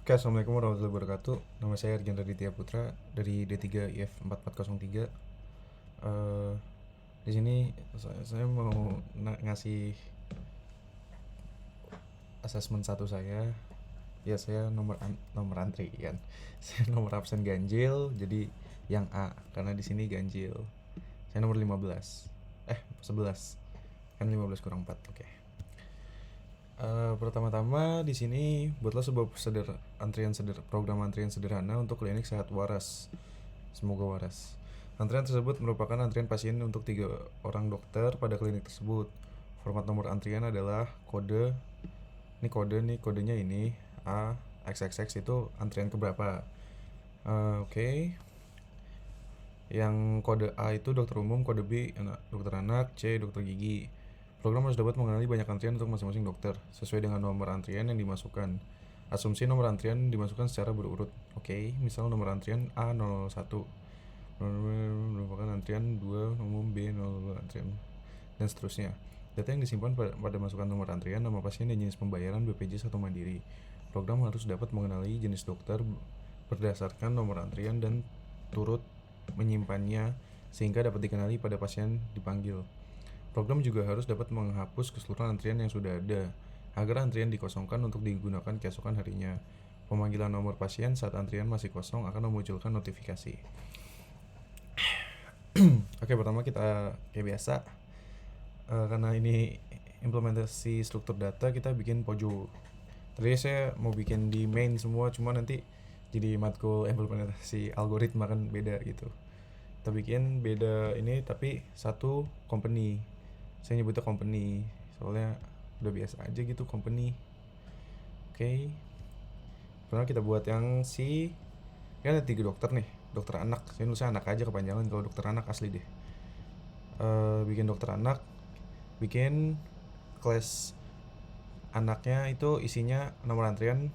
Oke, assalamualaikum warahmatullahi wabarakatuh. Nama saya Arjan Raditya Putra dari D3 IF 4403. Eh di sini saya mau ngasih asesmen satu saya. Ya, saya nomor antrian. Saya nomor absen ganjil, jadi yang A karena di sini ganjil. Saya nomor 15. 11. Kan 15 kurang 4. Oke. Pertama-tama di sini buatlah sebuah program antrian sederhana untuk klinik sehat waras. Semoga waras. Antrian tersebut merupakan antrian pasien untuk 3 orang dokter pada klinik tersebut. Format nomor antrian adalah kode. Ini kode nih, kodenya ini A XXX itu antrian keberapa? Oke. Yang kode A itu dokter umum, kode B dokter anak, C dokter gigi. Program harus dapat mengenali banyak antrian untuk masing-masing dokter sesuai dengan nomor antrian yang dimasukkan. Asumsi nomor antrian dimasukkan secara berurut. Oke, misal nomor antrian A01 merupakan antrian 2 umum, B02 antrian, dan seterusnya. Data yang disimpan pada masukan nomor antrian, nama pasien dan jenis pembayaran BPJS atau Mandiri. Program harus dapat mengenali jenis dokter berdasarkan nomor antrian dan turut menyimpannya sehingga dapat dikenali pada pasien dipanggil. Program juga harus dapat menghapus keseluruhan antrian yang sudah ada agar antrian dikosongkan untuk digunakan keesokan harinya. Pemanggilan nomor pasien saat antrian masih kosong akan memunculkan notifikasi. Oke, pertama kita kayak biasa, karena ini implementasi struktur data, kita bikin Pojo. Tadi saya mau bikin di main semua, cuma nanti jadi matkul implementasi algoritma kan beda gitu. Kita bikin beda ini tapi satu company. Saya nyebutnya company soalnya udah biasa aja gitu company. Oke. Pertama kita buat yang kan ada 3 dokter nih. Dokter anak, saya nulisnya anak aja kepanjangan, kalau dokter anak asli deh. Bikin dokter anak, bikin kelas anaknya itu isinya nomor antrian,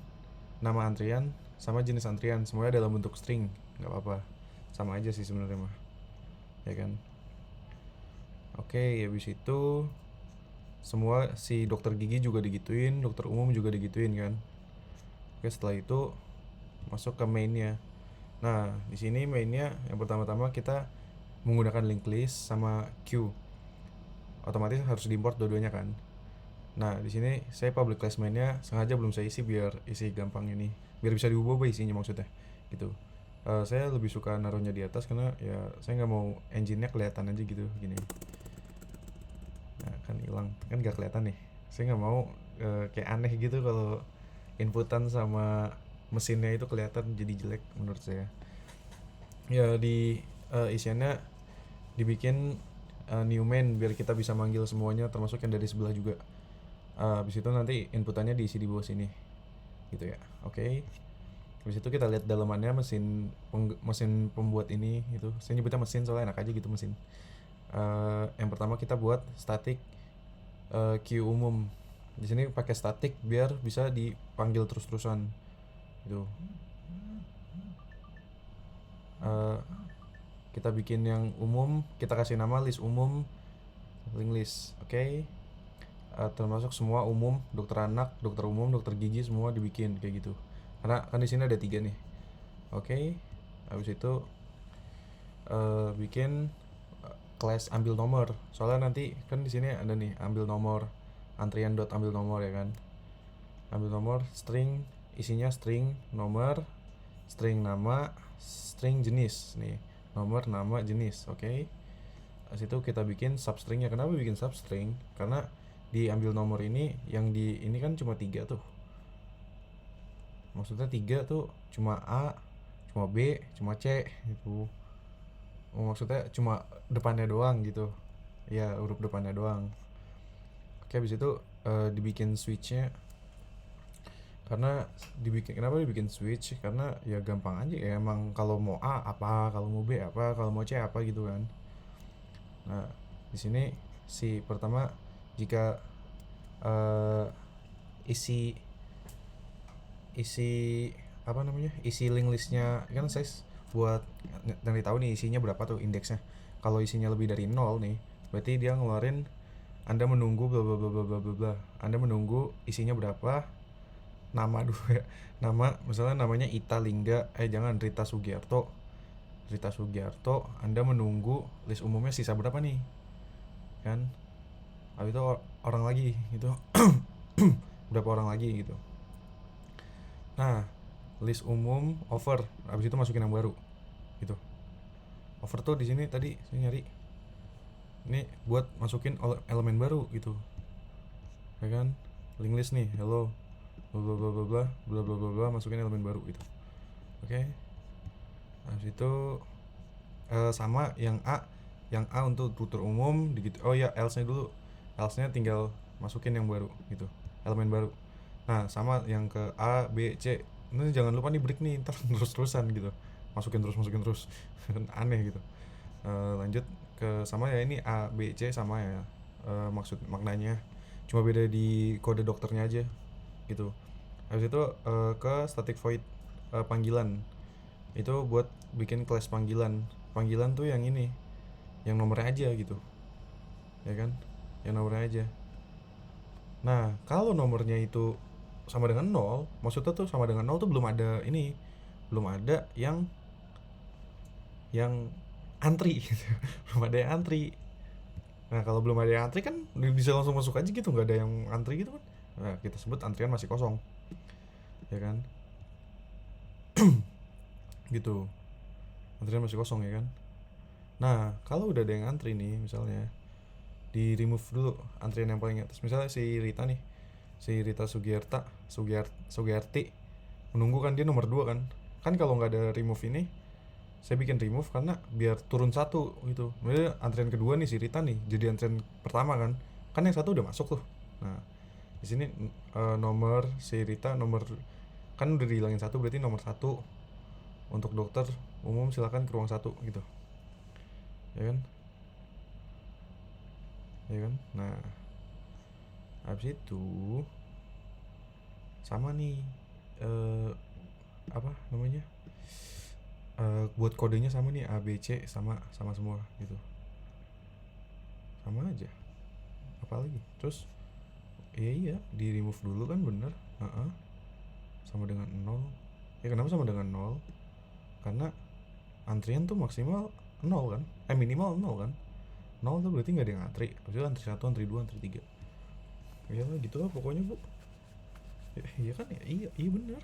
nama antrian, sama jenis antrian, semuanya dalam bentuk string. Nggak apa-apa, sama aja sih sebenarnya mah, ya kan. Oke, habis itu semua si dokter gigi juga digituin, dokter umum juga digituin kan. Oke, setelah itu masuk ke mainnya. Nah, di sini mainnya yang pertama-tama kita menggunakan linked list sama queue. Otomatis harus diimport dua-duanya kan. Nah, di sini saya public class mainnya sengaja belum saya isi biar isi gampang ini. Biar bisa diubah isinya maksudnya. Gitu. Saya lebih suka naruhnya di atas karena ya saya nggak mau engine-nya kelihatan aja gitu gini. Nah, kan hilang, kan nggak kelihatan nih. Saya nggak mau kayak aneh gitu kalau inputan sama mesinnya itu kelihatan jadi jelek menurut saya. Ya di isiannya dibikin new main biar kita bisa manggil semuanya termasuk yang dari sebelah juga. Habis itu nanti inputannya diisi di bawah sini gitu ya. Oke. Habis itu kita lihat dalamannya mesin pembuat ini itu. Saya nyebutnya mesin soalnya enak aja gitu mesin. Yang pertama kita buat static queue umum. Di sini pakai static biar bisa dipanggil terus-terusan gitu. Kita bikin yang umum, kita kasih nama list umum, link list. Oke. Termasuk semua umum, dokter anak, dokter umum, dokter gigi semua dibikin kayak gitu. Karena kan di sini ada 3 nih. Oke. Habis itu bikin class ambil nomor. Soalnya nanti kan di sini ada nih ambil nomor, antrian dot ambil nomor ya kan. Ambil nomor string, isinya string nomor, string nama, string jenis nih. Nomor, nama, jenis. Oke. Habis itu kita bikin substringnya. Kenapa bikin substring? Karena diambil nomor ini yang di ini kan cuma 3 tuh. Maksudnya 3 tuh cuma A, cuma B, cuma C gitu. Maksudnya cuma depannya doang gitu. Ya, huruf depannya doang. Oke, habis itu dibikin switchnya. Kenapa dibikin switch? Karena ya gampang aja ya, emang kalau mau A apa, kalau mau B apa, kalau mau C apa gitu kan. Nah, di sini pertama jika isi apa namanya, isi link listnya kan saya buat nanti tahu nih isinya berapa tuh indeksnya. Kalau isinya lebih dari 0 nih, berarti dia ngeluarin Anda menunggu bla bla bla bla bla bla. Anda menunggu isinya berapa, nama dulu ya. Nama misalnya namanya Ita Lingga, jangan Rita Sugiarto. Rita Sugiarto, Anda menunggu list umumnya sisa berapa nih? Kan? Habis itu orang lagi gitu. Berapa orang lagi gitu. Nah, list umum over, habis itu masukin yang baru. Gitu. Over tuh di sini tadi saya nyari ini buat masukin elemen baru gitu. Ya kan? Link list nih, hello bla bla bla bla bla bla bla bla bla, masukin elemen baru gitu. Oke. Habis itu sama yang A untuk tutor umum gitu. Oh ya, else-nya dulu. Else-nya tinggal masukin yang baru gitu. Elemen baru. Nah, sama yang ke A, B, C. Ini jangan lupa nih break nih, ntar terus-terusan gitu. Masukin terus. Aneh gitu. Lanjut ke sama ya, ini A, B, C sama ya. Maksud maknanya. Cuma beda di kode dokternya aja gitu. Habis itu ke static void panggilan. Itu buat bikin kelas panggilan. Panggilan tuh yang ini, yang nomornya aja gitu. Ya kan? Yang nomornya aja. Nah, kalau nomornya itu sama dengan 0, maksudnya tuh sama dengan 0 tuh belum ada ini, belum ada yang antri gitu. Belum ada yang antri. Nah, kalau belum ada yang antri kan bisa langsung masuk aja gitu, nggak ada yang antri gitu kan. Nah, kita sebut antrian masih kosong. Ya kan? Gitu. Antrian masih kosong ya kan. Nah, kalau udah ada yang antri nih misalnya, di remove dulu antrian yang paling atas. Misalnya si Rita nih, si Rita Sugiarti menunggu kan, dia nomor 2 kan. Kan kalau nggak ada remove ini, saya bikin remove karena biar turun satu gitu. Maksudnya antrian kedua nih si Rita nih jadi antrian pertama kan. Kan yang satu udah masuk tuh. Nah, di sini nomor si Rita nomor, kan udah dihilangin satu, berarti nomor 1 untuk dokter umum silakan ke ruang 1 gitu. Ya kan? Ya kan? Nah, habis itu sama nih apa namanya? Buat kodenya sama nih, A B C sama semua gitu. Sama aja. Apalagi? Terus iya di remove dulu kan, bener. Sama dengan 0. Ya kenapa sama dengan 0? Karena antrian tuh maksimal 0 kan? Minimal 0 kan? 0 tuh berarti nggak ada yang antri. Maksudnya antri 1, antri 2, antri 3. Ya gitu lah pokoknya, Bu. Iya kan ya? Iya bener.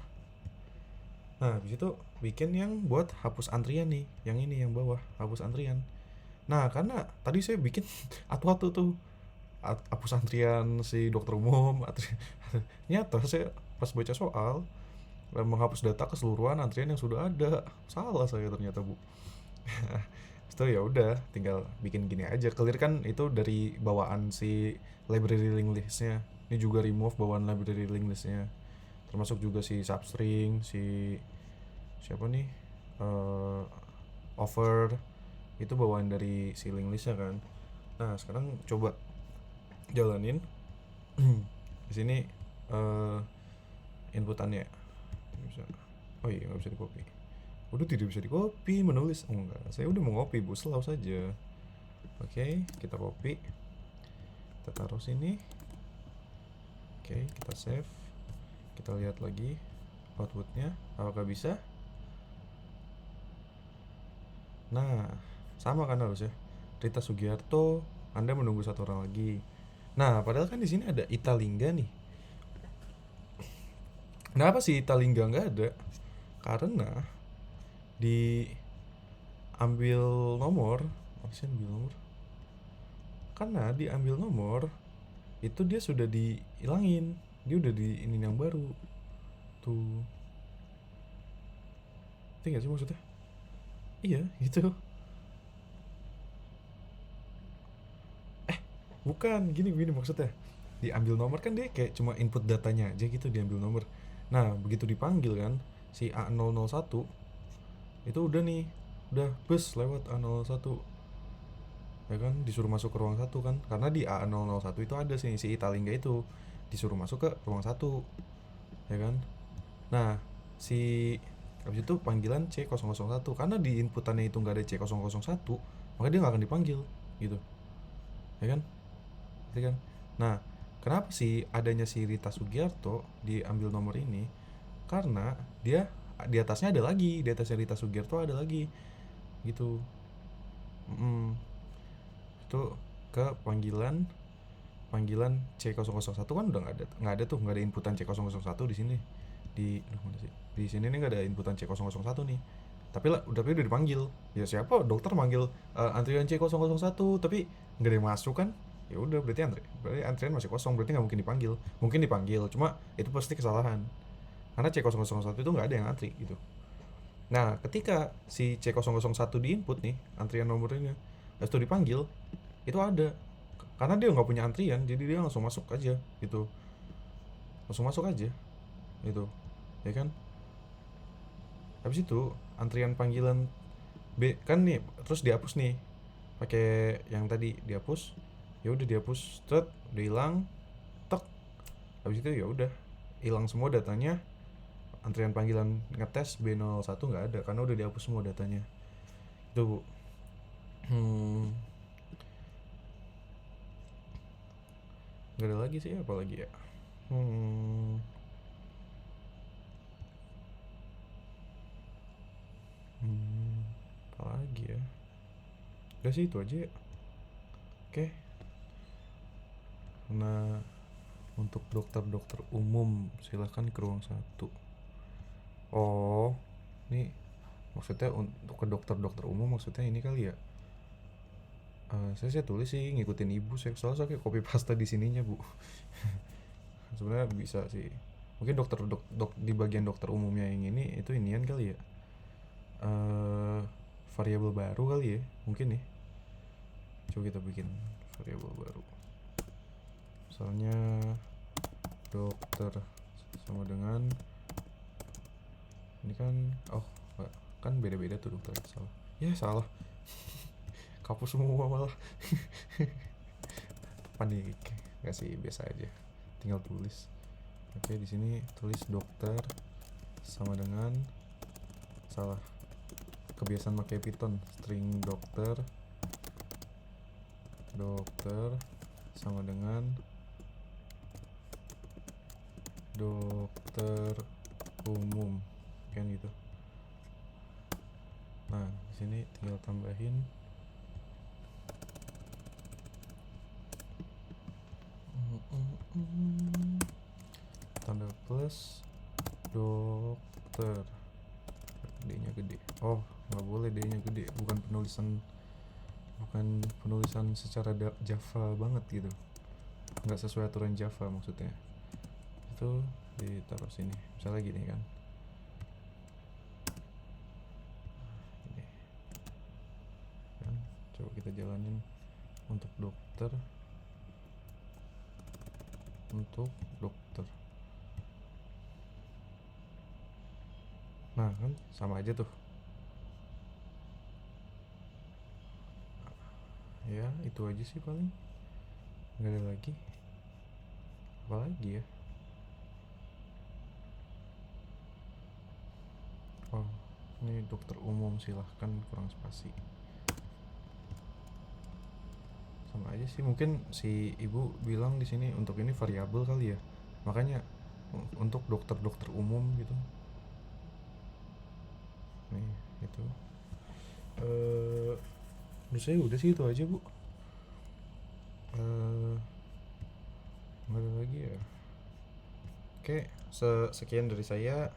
Nah, habis itu bikin yang buat hapus antrian nih. Yang ini yang bawah, hapus antrian. Nah, karena tadi saya bikin atu-atu tuh. Hapus antrian si dokter umum. Nyata saya pas baca soal menghapus data keseluruhan antrian yang sudah ada. Salah saya ternyata, Bu. Itu ya udah tinggal bikin gini aja. Clear kan itu dari bawaan si library link listnya. Ini juga remove bawaan library link listnya. Termasuk juga si substring, si siapa nih, over, itu bawaan dari si link listnya kan. Nah, sekarang coba jalanin. Di sini inputannya bisa. Oh iya, nggak bisa di copy. Udah tidak bisa di copy, menulis. Oh enggak, saya udah mau copy, Bu, slow saja. Oke, kita copy, kita taruh sini. Oke, kita save. Kita lihat lagi outputnya, apakah bisa. Nah, sama kan harusnya. Rita Sugiarto, Anda menunggu 1 orang lagi. Nah, padahal kan di sini ada Ita Lingga nih. Kenapa sih Ita Lingga nggak ada? Karena diambil nomor, karena diambil nomor itu dia sudah dihilangin, dia udah di ini yang baru tuh. Ngerti gak sih maksudnya? Iya gitu. Bukan gini maksudnya, diambil nomor kan dia kayak cuma input datanya aja gitu, diambil nomor. Nah, begitu dipanggil kan si A001 itu udah nih, udah bus lewat A001 ya kan, disuruh masuk ke ruang 1 kan, karena di A001 itu ada si Italingga itu disuruh masuk ke ruang 1 ya kan. Nah, si habis itu panggilan C001, karena di inputannya itu nggak ada C001 maka dia nggak akan dipanggil gitu ya kan. Gitu kan. Nah, kenapa sih adanya si Rita Sugiarto diambil nomor ini, karena dia di atasnya ada lagi, di atasnya Rita Sugiarto ada lagi gitu. Mm, itu ke panggilan panggilan C001 kan udah nggak ada tuh, nggak ada inputan C001 di sini. Aduh, mana sih, di sini nih nggak ada inputan C001 nih, tapi udah dipanggil. Ya siapa dokter manggil antrian C001 tapi nggak ada yang masuk kan. Ya udah, berarti antrian masih kosong, berarti nggak mungkin dipanggil, cuma itu pasti kesalahan karena C001 itu nggak ada yang antri gitu. Nah, ketika si C001 di input nih antrian nomornya, habis itu dipanggil, itu ada, karena dia nggak punya antrian, jadi dia langsung masuk aja gitu, langsung masuk aja gitu, ya kan. Habis itu antrian panggilan B kan nih, terus dihapus nih pakai yang tadi dihapus. Ya udah dihapus, udah hilang, tek. Habis itu ya udah hilang semua datanya. Antrian panggilan ngetes B01 nggak ada karena udah dihapus semua datanya. Itu Bu. Hmm, nggak ada lagi sih, apa lagi ya? Hmm, hmm, apa lagi ya? Udah sih itu aja ya. Oke. Nah, untuk dokter-dokter umum silahkan ke ruang 1. Oh, ini maksudnya untuk ke dokter-dokter umum maksudnya ini kali ya. Saya tulis sih ngikutin ibu, soalnya saya kayak copy paste di sininya Bu. Sebenarnya bisa sih, mungkin di bagian dokter umumnya yang ini itu inian kali ya. eh Variabel baru kali ya mungkin nih. Coba kita bikin variabel baru, misalnya dokter sama dengan ini kan. Oh enggak, kan beda-beda tuh dokter, salah ya, salah. Kapus semua malah. Panik. Nggak sih, biasa aja, tinggal tulis. Oke, di sini tulis dokter sama dengan, salah, kebiasaan pakai Python, string dokter sama dengan dokter umum kan gitu. Nah, di sini tinggal tambahin tanda plus dokter, D-nya gede. Oh, nggak boleh D-nya gede, bukan penulisan secara Java banget gitu, nggak sesuai aturan Java maksudnya. Itu ditaruh sini, misalnya gini kan. Ini kan, coba kita jalanin untuk dokter. Nah kan sama aja tuh ya, itu aja sih paling, nggak ada lagi. Apa lagi ya? Oh, ini dokter umum silahkan kurang spasi. Sama aja sih, mungkin si ibu bilang di sini untuk ini variabel kali ya, makanya untuk dokter-dokter umum gitu. Nih itu menurut saya udah sih itu aja Bu. Nggak ada lagi ya. Oke, sekian dari saya.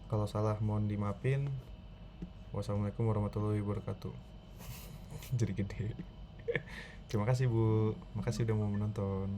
Kalau salah mohon dimaafin. Wassalamualaikum warahmatullahi wabarakatuh. Jadi gede. Terima kasih Bu, makasih udah mau menonton.